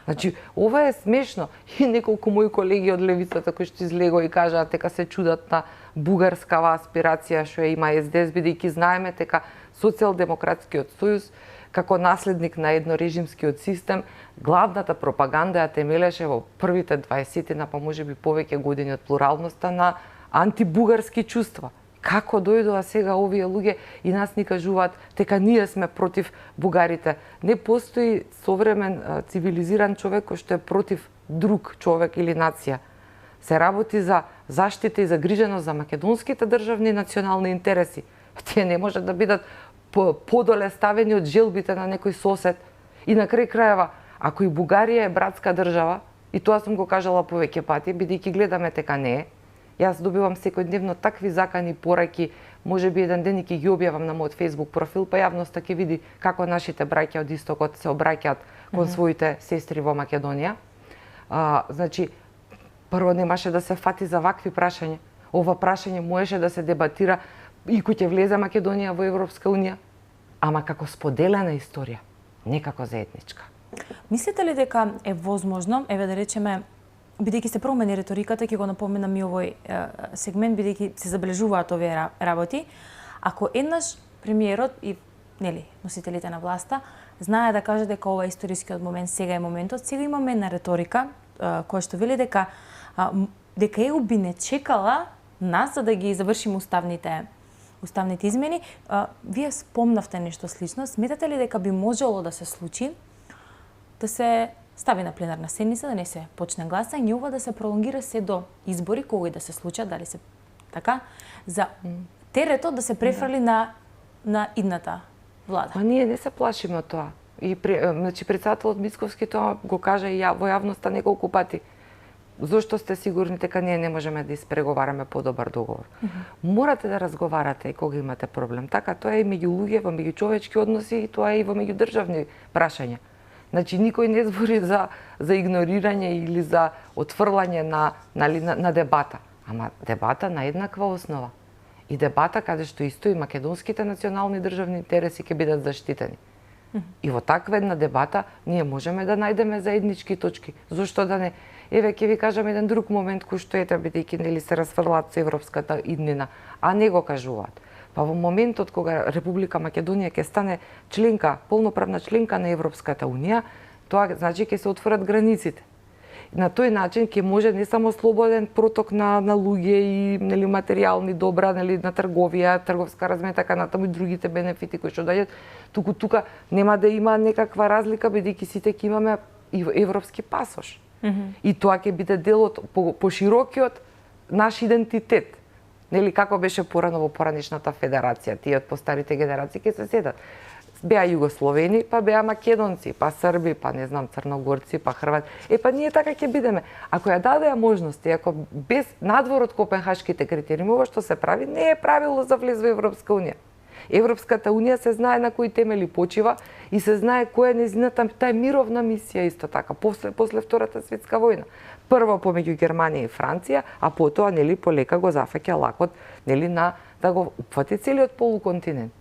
Значи, ова е смешно. И неколку мои колеги од левицата кои што излегоа и кажаат дека се чудат на бугарскава аспирација што ја има СДС, бидејќи знаеме дека Социјалдемократскиот сојуз како наследник на еднорежимскиот систем, главната пропаганда ја темелеше во првите 20 па можеби повеќе години од плуралноста на антибугарски чувства. Како дојдоа сега овие луѓе и нас ни кажуваат дека ние сме против бугарите. Не постои современ цивилизиран човек кој што е против друг човек или нација. Се работи за заштита и загриженост за македонските државни и национални интереси. Тие не можат да бидат подоле ставени од желбите на некој сосед. И на крај крајава, ако и Бугарија е братска држава, и тоа сум го кажала повеќе пати, бидејќи гледаме дека не е, јас добивам секојдневно такви закани пораки, можеби еден ден и ќе ги објавам на мојот Facebook профил, па јавноста ќе види како нашите браќа од истокот се обраќаат кон своите сестри во Македонија. Значи, прво немаше да се фати за вакви прашања. Ова прашање можеше да се дебатира и кој ќе влезе Македонија во Европска унија, ама како споделена историја, не како заедничка. Мислите ли дека е возможно, еве да речеме, бидејќи се промени риториката, ќе го напоменам и овој сегмент, бидејќи се забележуваат овие работи, ако еднаш премиерот и носителите на власта знае да каже дека ова е историскиот момент, сега е моментот, сега имаме една риторика која што вели дека ЕУ би не чекала нас за да ги завршиме уставните измени. Вие спомнавте нешто слично. Сметате ли дека би можело да се случи да се стави на пленарна седница, да не се почне гласање, ова да се пролонгира се до избори, кои да се случат, дали се така, за теретот да се префрли на идната влада? Па ние не се плашиме од тоа. И значи председателот Мицковски тоа го кажа и во јавноста неколку пати. Зошто сте сигурни дека ние не можеме да испреговараме подобар договор? Морате да разговарате кога имате проблем. Така, тоа е и меѓу луѓе, во меѓучовечки односи, и тоа е и во меѓудржавни прашања. Значи, никој не збори за игнорирање или за отфрлање на дебата. Ама дебата на еднаква основа. И дебата каде што исто и македонските национални државни интереси ќе бидат заштитени. И во таква една дебата ние можеме да најдеме заеднички точки. Зошто да не? Еве ќе ви кажам еден друг момент кој што бидејќи се расфрлаат со европската иднина, а не го кажуваат. Па во моментот кога Република Македонија ќе стане членка, полноправна членка на Европската унија, тоа значи ќе се отворат границите. На тој начин ќе може не само слободен проток на луѓе и материјални добра, на трговија, трговска размена, така натаму и другите бенефити кои што доаѓаат, тука нема да има некаква разлика бидејќи сите ќе имаме и европски пасош. И тоа ќе биде дел од поширокиот наш идентитет. Како беше порано во поранешната федерација, тие од постарите генерации ќе се сетат. Беа југословени, па беа македонци, па срби, па не знам црногорци, па хрвати. Па ние така ќе бидеме. Ако ја дадеа можности, ако без надвор од копенхашките критериуми, ова што се прави не е правило за влез во Европска унија. Европската унија се знае на кои темели почива и се знае која е нејзината таа мировна мисија исто така после Втората светска војна. Прво помеѓу Германија и Франција, а потоа полека го зафаќа лакот да го упфати целиот полуконтинент.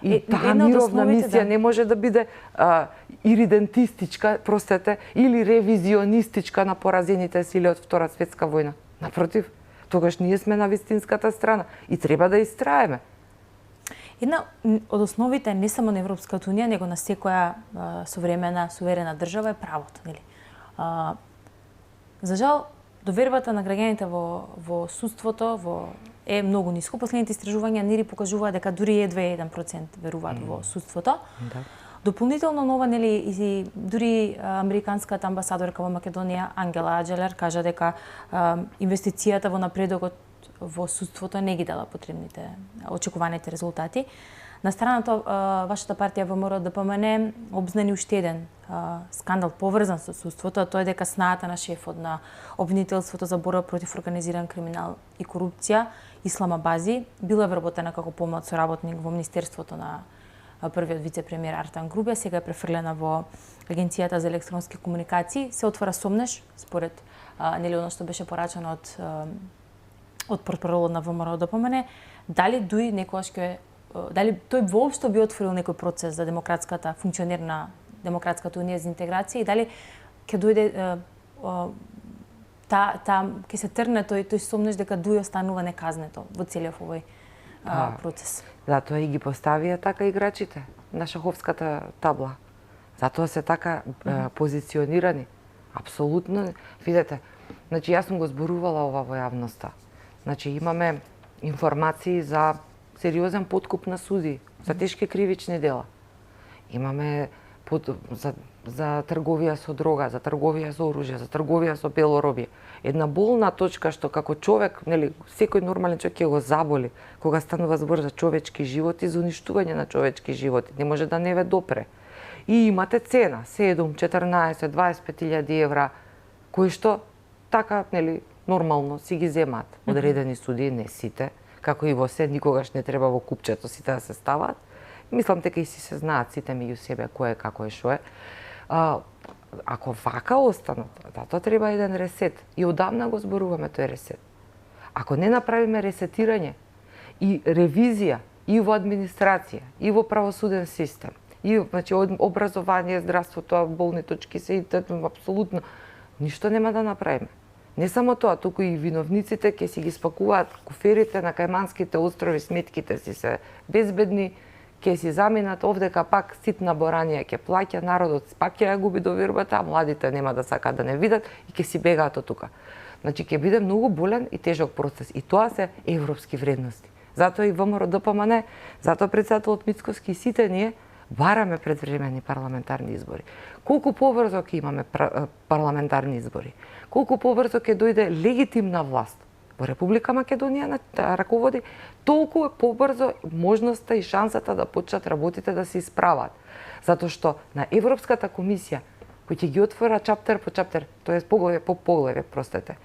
И таа мировна мисија не може да биде иридентистичка, или ревизионистичка на поразените сили од Втора светска војна. Напротив, тогаш ние сме на вистинската страна и треба да истраеме. Една од основите не само на Европската унија, него на секоја современа суверена држава е правото, нели? За жал, довербата на граѓаните во судството е многу ниско. Последните истражувања нели покажуваат дека дури едва 1% веруваат во судството. Дополнително на ова, нели, и дури американската амбасадорка во Македонија Ангела Аџелер кажа дека инвестицијата во напредокот во судството не ги дала потребните очекуваните резултати. На страна тоа, вашата партија ВМРО ДПМН обзнани уште еден скандал поврзан со судството, а тоа е дека снаата на шефот на обвинителството за борба против организиран криминал и корупција, Ислама Бази, била вработена како помлад соработник во Министерството на првиот вице-премиер Артан Грубе, сега е префрлена во Агенцијата за електронски комуникации. Се отвора сомнеш, според нели оно што беше порачано од портпаролот на ВМРО ДПМН, дали дуи некогаш ќе дали тој воопшто би отворил некој процес за демократската функционерна демократската унија за интеграција и дали ќе дојде ќе се тргне тој сомнеш дека дуи останува неказнето во целиот овој процес. Затоа и ги поставија така играчите на шаховската табла. Затоа се така позиционирани. Апсолутно, видете, значи јас сум го зборувала ова во јавноста. Значи имаме информации за сериозен подкуп на суди, за тешки кривични дела. Имаме за трговија со дрога, за трговија со оружје, за трговија со бело робје. Една болна точка што како човек, нели, секој нормален човек ќе го заболи кога станува збор за човечки животи, за уништување на човечки животи. Не може да не ве допре. И имате цена, 7, 14, 25.000 евра, кои што така, нели, нормално си ги земаат одредени суди, не сите, како и во се, никогаш не треба во купчето сите да се ставаат. Мислам дека и си се знаат сите меѓу себе кој е, како е, што е. Ако вака останат, тоа треба еден ресет. И одамна го зборуваме тој ресет. Ако не направиме ресетирање и ревизија и во администрација, и во правосуден систем, и значи образование, здравството, болни точки се и апсолутно ништо нема да направиме. Не само тоа, туку и виновниците ќе си ги спакуваат куферите на Кајманските острови, сметките си се безбедни, ќе си заминат овдека пак ситна боранија ќе плаќа, народот пак ќе ја губи довербата, а младите нема да сакаат да не видат и ќе си бегаат од тука. Значи ќе биде многу болен и тежок процес и тоа се европски вредности. Затоа и ВМРО ДПМН, затоа председателот Мицкоски и сите ние бараме предвремени парламентарни избори. Колку побрзо ќе имаме парламентарни избори, колку побрзо ќе дојде легитимна власт во Република Македонија раководи, толку е побрзо можноста и шансата да почнат работите да се исправат. Затоа што на Европската комисија, кој ќе ги отвора чаптер по чаптер, тоа е поглавје по поглавје, простете,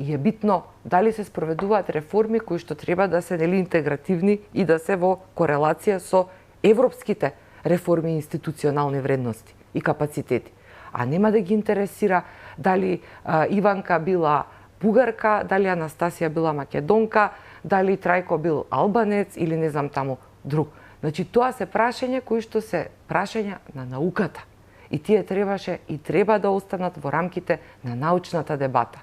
е битно дали се спроведуваат реформи кои што треба да се нели интегративни и да се во корелација со европските реформи и институционални вредности и капацитети. А нема да ги интересира дали Иванка била бугарка, дали Анастасија била македонка, дали Трајко бил албанец или не знам таму друг. Значи тоа се прашања кои што се прашања на науката. И тие требаше и треба да останат во рамките на научната дебата.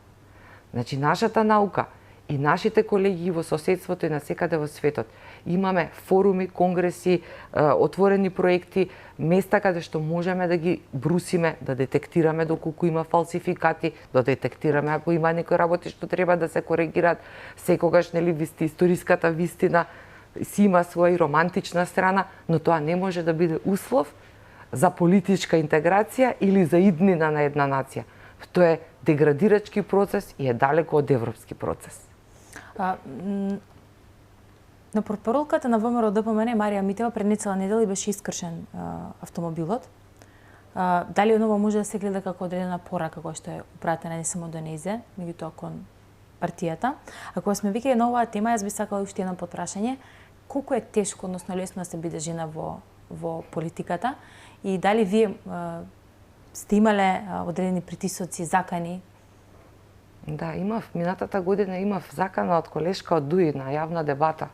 Значи нашата наука и нашите колеги во соседството и насекаде во светот имаме форуми, конгреси, отворени проекти, места каде што можеме да ги брусиме, да детектираме доколку има фалсификати, да детектираме ако има некои работи што треба да се коригираат. Секогаш нели историската вистина си има своја и романтична страна, но тоа не може да биде услов за политичка интеграција или за иднина на една нација. Тоа е деградирачки процес и е далеко од европски процес. На портпаролката на ВМРО ДПМН Марија Митева пред нецела недела беше искршен автомобилот. Дали онова може да се гледа како одредена порака која што е упратена не само до нејзе, меѓутоа кон партијата? Ако сме веќе на оваа тема, јас би сакала уште едно потпрашање. Колку е тешко, односно лесно да се биде жена во политиката и дали вие сте имале одредени притисоци, закани? Да, имав. Минатата година имав закана од колешка од ДУИ на јавна дебата.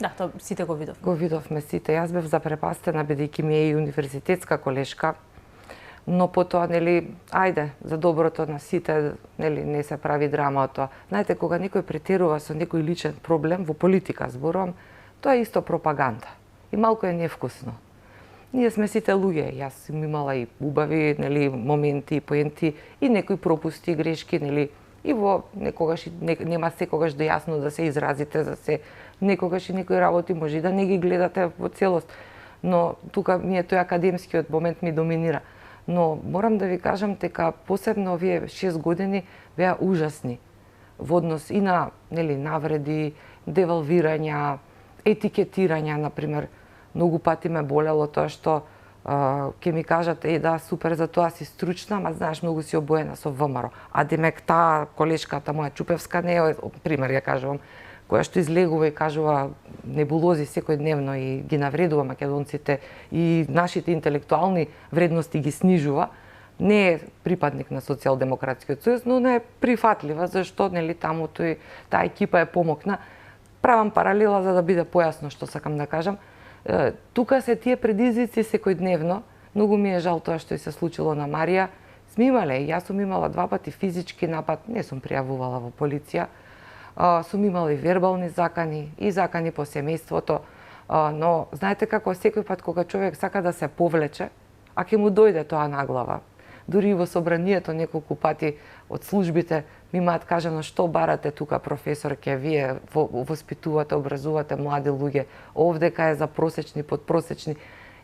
Да, тоа сите го видовме. Го видовме сите. Јас бев запрепастена бидејќи ми е и универзитетска колешка, но потоа, нели, ајде, за доброто на сите, нели, не се прави драма од тоа. Знаете, кога некој претерува со некој личен проблем, во политика зборувам, тоа е исто пропаганда. И малку е невкусно. Ние сме сите луѓе, јас сум имала и убави, нели, моменти и поенти, и некои пропусти, грешки, нели, и во некогаш нема секогаш да јасно да се изразите за се, некогаш и некои работи може да не ги гледате во целост. но тука ми е тој академскиот момент ми доминира. Но морам да ви кажам дека посебно овие 6 години беа ужасни во однос и на навреди, девалвирања, етикетирања, например. Многу пати ме болело тоа што ќе ми кажат, да, супер, за тоа си стручна, ма знаеш, многу си обоена со ВМРО. А демек таа колешката моја Чупевска не е, пример ја кажувам, која што излегува и кажува небулози секојдневно и ги навредува македонците и нашите интелектуални вредности ги снижува, не е припадник на Социјалдемократскиот сојуз, но не е прифатлива, зашто таму таа екипа е помокна. Правам паралела за да биде појасно што сакам да кажам. Тука се тие предизвици секојдневно. Многу ми е жал тоа што и се случило на Марија. Сме имале, јас сум имала 2 пати физички напад, не сум пријавувала во полиција. Сум имала и вербални закани, и закани по семејството, но знаете како секој пат кога човек сака да се повлече, а ќе му дојде тоа на глава. Дури и во собранието неколку пати од службите ми имаат кажано што барате тука професорке, вие воспитувате, образувате млади луѓе, овдека е за просечни, подпросечни.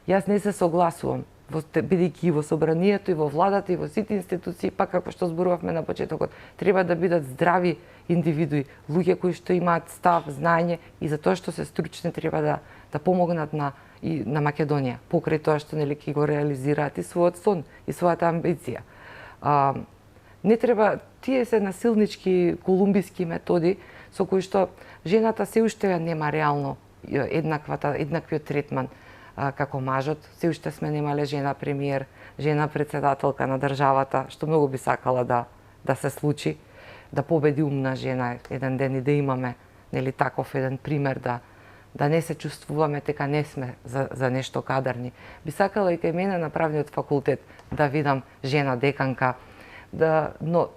Јас не се согласувам, бидејќи и во собранието, и во владата, и во сите институции, па како што зборувавме на почетокот, треба да бидат здрави индивидуи, луѓе кои што имаат став, знаење и за тоа што се стручни треба да помогнат на Македонија, покрај тоа што ќе го реализираат и својот сон, и својата амбиција. Не треба, тие се насилнички колумбиски методи со кои што жената се уште ја нема реално еднаквиот третман како мажот. Се уште сме немале жена премиер, жена председателка на државата, што многу би сакала да се случи, да победи умна жена еден ден и да имаме таков еден пример да не се чувствуваме дека не сме за нешто кадарни. Би сакала и кај мене на правниот факултет да видам жена деканка, но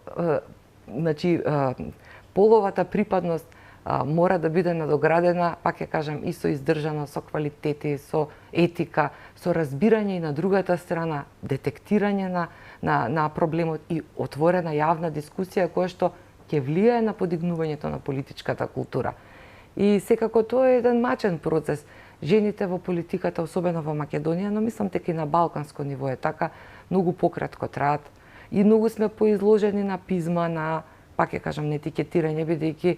половата припадност мора да биде надоградена, пак ќе кажам, и со издржано, со квалитети, со етика, со разбирање и на другата страна, детектирање на проблемот и отворена јавна дискусија која што ќе влијае на подигнувањето на политичката култура. И секако тоа е еден мачен процес. Жените во политиката, особено во Македонија, но мислам дека и на балканско ниво е така, многу пократко траат и многу сме поизложени на пизма, пак ќе кажам, на етикетирање, бидејќи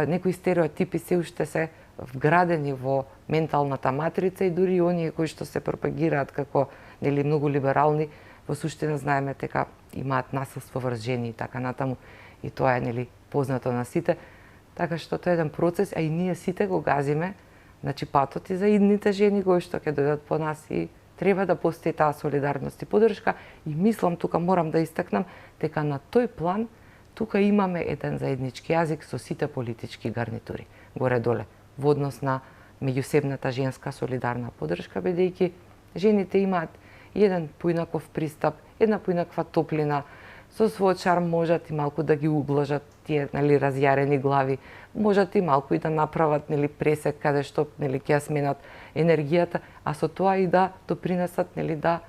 некои стереотипи се уште се вградени во менталната матрица и дури и оние кои што се пропагираат како многу либерални, во суштина знаеме дека имаат насилство врз жени и така натаму. И тоа е познато на сите. Така што тоа е еден процес, а и ние сите го газиме, патот и за идните жени кои што ќе дојдат по нас и треба да постои таа солидарност и поддршка. И мислам, тука морам да истакнам, дека на тој план тука имаме еден заеднички јазик со сите политички гарнитури, горе-доле, во однос на меѓусебната женска солидарна поддршка, бидејќи жените имаат еден поинаков пристап, една поинаква топлина, со својот шарм можат и малку да ги ублажат тие разјарени глави, можат и малку и да направат пресек каде што ќе ја сменат енергијата, а со тоа и да допринесат да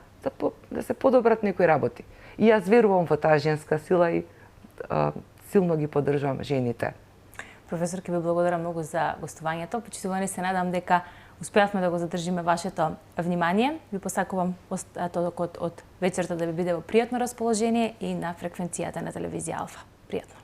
се подобрат некои работи. И јас верувам во таа женска сила и силно ги поддржувам жените. Професорке, ви благодарам многу за гостувањето. Почитувани се надам дека успеавме да го задржиме вашето внимание. Ви посакувам остатокот од вечерта да ви биде во пријатно расположение и на фреквенцијата на телевизија Алфа. Пријатно.